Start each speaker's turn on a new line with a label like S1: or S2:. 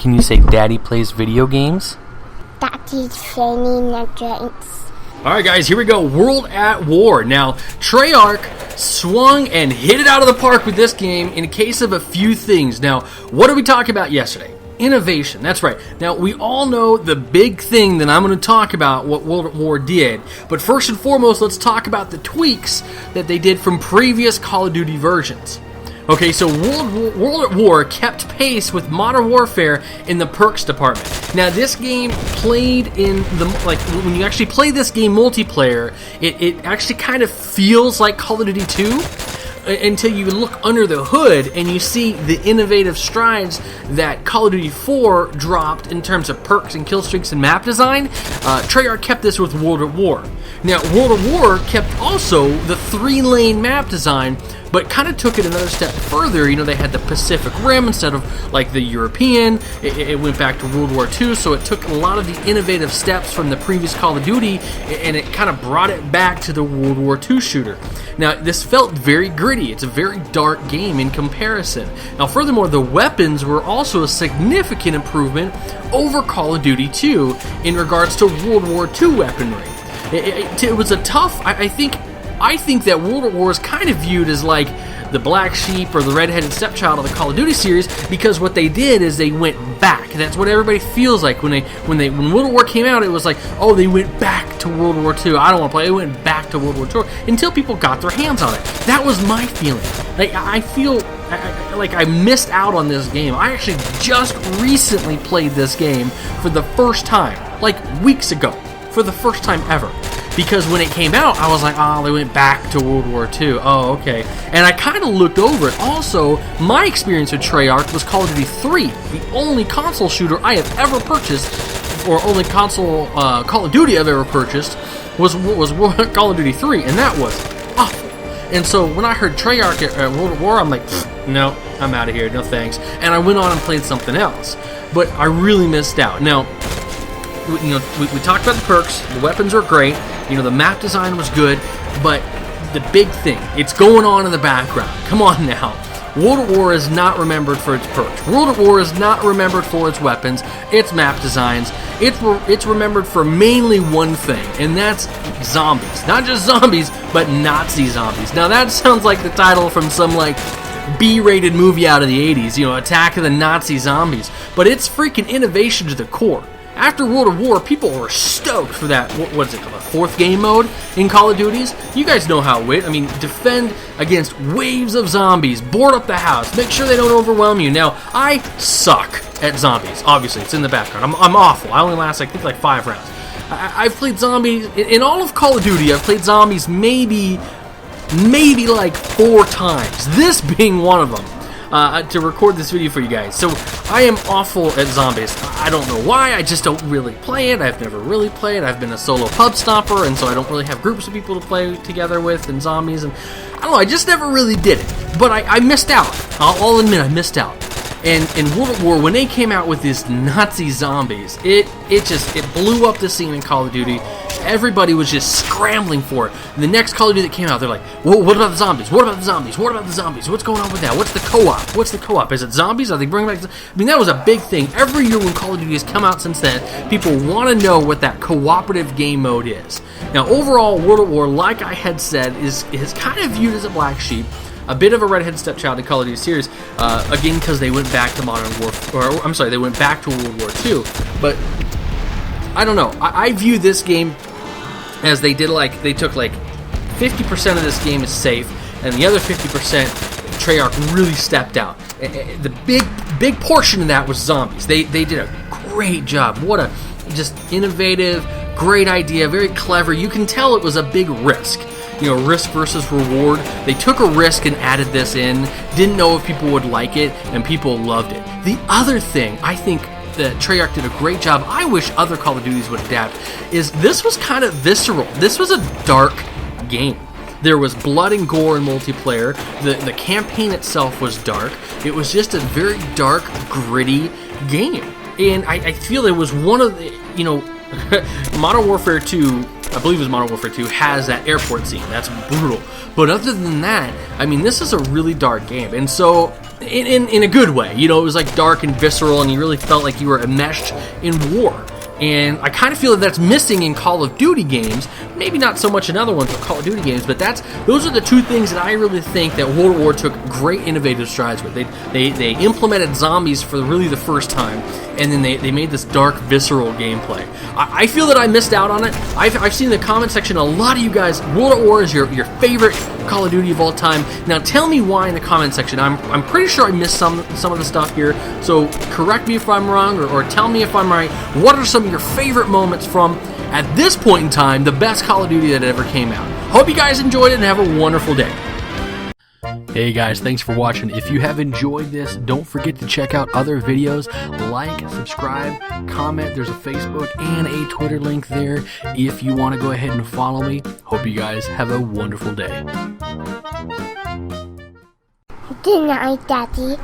S1: Can you say Daddy plays video games?
S2: Daddy's training the drinks.
S1: Alright guys, here we go. World at War. Now, Treyarch swung and hit it out of the park with this game in case of a few things. Now, what did we talk about yesterday? Innovation, that's right. Now, we all know the big thing that I'm going to talk about, what World at War did. But first and foremost, let's talk about the tweaks that they did from previous Call of Duty versions. Okay, so World at War kept pace with Modern Warfare in the perks department. Now, this game played in the, when you actually play this game multiplayer, it actually kind of feels like Call of Duty 2 until you look under the hood and you see the innovative strides that Call of Duty 4 dropped in terms of perks and kill streaks and map design. Treyarch kept this with World at War. Now, World at War kept also the 3-lane map design, but kind of took it another step further. You know, they had the Pacific Rim instead of like the European. It went back to World War II, so it took a lot of the innovative steps from the previous Call of Duty, and it kind of brought it back to the World War II shooter. Now, this felt very gritty. It's a very dark game in comparison. Now, furthermore, the weapons were also a significant improvement over Call of Duty 2 in regards to World War II weaponry. It was a tough, I think that World at War is kind of viewed as like the black sheep or the red-headed stepchild of the Call of Duty series, because what they did is they went back. That's what everybody feels like when World at War came out. It was like, oh, they went back to World War II. I don't want to play. They went back to World War II until people got their hands on it. That was my feeling. Like, I feel like I missed out on this game. I actually just recently played this game for the first time, like weeks ago, for the first time ever. Because when it came out, I was like, oh, they went back to World War II. Oh, okay. And I kind of looked over it. Also, my experience with Treyarch was Call of Duty 3, the only console shooter I have ever purchased, or only console Call of Duty I've ever purchased, was Call of Duty 3, and that was awful. And so when I heard Treyarch at World at War, I'm like, no, I'm out of here, no thanks. And I went on and played something else. But I really missed out. Now, you know, we talked about the perks. The weapons were great. You know, the map design was good. But the big thing, it's going on in the background. Come on now. World at War is not remembered for its perks. World at War is not remembered for its weapons, its map designs. It's remembered for mainly one thing, and that's zombies. Not just zombies, but Nazi zombies. Now that sounds like the title from some like B-rated movie out of the 80s, you know, Attack of the Nazi Zombies. But it's freaking innovation to the core. After World at War, people were stoked for that, what's it called, a 4th game mode in Call of Duties. You guys know how it went. I mean, defend against waves of zombies, board up the house, make sure they don't overwhelm you. Now, I suck at zombies. Obviously, it's in the background. I'm awful. I only last, I think, like 5 rounds. I've played zombies, in all of Call of Duty, I've played zombies maybe like 4 times, this being one of them. To record this video for you guys. So I am awful at zombies. I don't know why, I just don't really play it. I've never really played. I've been a solo pub stomper, and so I don't really have groups of people to play together with and zombies, and I don't know, I just never really did it. But I missed out. I'll admit I missed out. And in World at War, when they came out with these Nazi zombies, it blew up the scene in Call of Duty. Everybody was just scrambling for it. And the next Call of Duty that came out, they're like, well, what about the zombies? What about the zombies? What about the zombies? What's going on with that? What's the co-op? What's the co-op? Is it zombies? Are they bringing back... I mean, that was a big thing. Every year when Call of Duty has come out since then, people want to know what that cooperative game mode is. Now, overall, World at War, like I had said, is kind of viewed as a black sheep. A bit of a redhead stepchild in Call of Duty series, again, because they went back to they went back to World War II. But I don't know. I view this game as they took like 50% of this game is safe, and the other 50% Treyarch really stepped out. The big portion of that was zombies. They did a great job. What a just innovative, great idea, very clever. You can tell it was a big risk. You know, risk versus reward. They took a risk and added this in. Didn't know if people would like it, and people loved it. The other thing I think that Treyarch did a great job, I wish other Call of Duties would adapt, is this was kind of visceral. This was a dark game. There was blood and gore in multiplayer. The campaign itself was dark. It was just a very dark, gritty game. And I feel it was one of the, you know, Modern Warfare 2, I believe it was Modern Warfare 2, has that airport scene. That's brutal. But other than that, I mean, this is a really dark game. And so in a good way. You know, it was like dark and visceral, and you really felt like you were enmeshed in war. And I kind of feel that that's missing in Call of Duty games. Maybe not so much in other ones, but Call of Duty games. But those are the two things that I really think that World at War took great innovative strides with. They implemented zombies for really the first time, and then they made this dark, visceral gameplay. I feel that I missed out on it. I've seen in the comment section a lot of you guys, World at War is your favorite Call of Duty of all time. Now tell me why in the comment section. I'm pretty sure I missed some of the stuff here, so correct me if I'm wrong, or tell me if I'm right. What are some of your favorite moments from, at this point in time, the best Call of Duty that ever came out? Hope you guys enjoyed it and have a wonderful day. Hey guys, thanks for watching. If you have enjoyed this, don't forget to check out other videos. Like, subscribe, comment. There's a Facebook and a Twitter link there if you want to go ahead and follow me. Hope you guys have a wonderful day.
S2: Good night, Daddy.